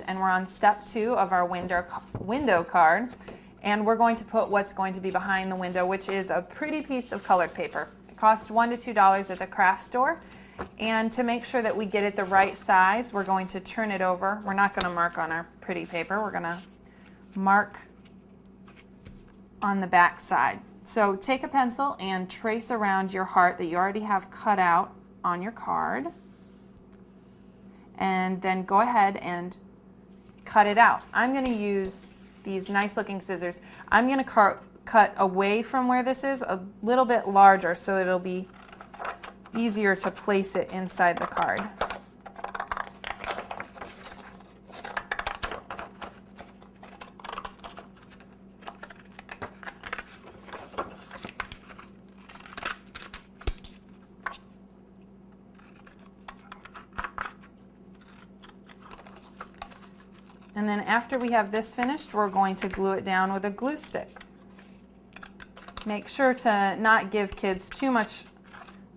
and we're on step 2 of our window card, and we're going to put what's going to be behind the window, which is a pretty piece of colored paper. It costs $1 to $2 at the craft store, and to make sure that we get it the right size, we're going to turn it over. We're not going to mark on our pretty paper, we're going to mark on the back side. So take a pencil and trace around your heart that you already have cut out on your card, and then go ahead and cut it out. I'm going to use these nice looking scissors. I'm going to cut away from where this is a little bit larger so it'll be easier to place it inside the card. And then after we have this finished, we're going to glue it down with a glue stick. Make sure to not give kids too much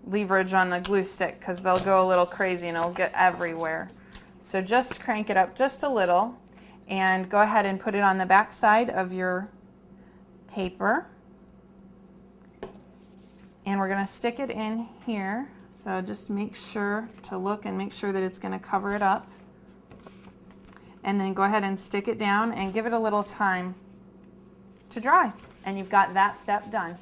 leverage on the glue stick because they'll go a little crazy and it'll get everywhere. So just crank it up just a little and go ahead and put it on the back side of your paper. And we're going to stick it in here. So just make sure to look and make sure that it's going to cover it up. And then go ahead and stick it down and give it a little time to dry. And you've got that step done.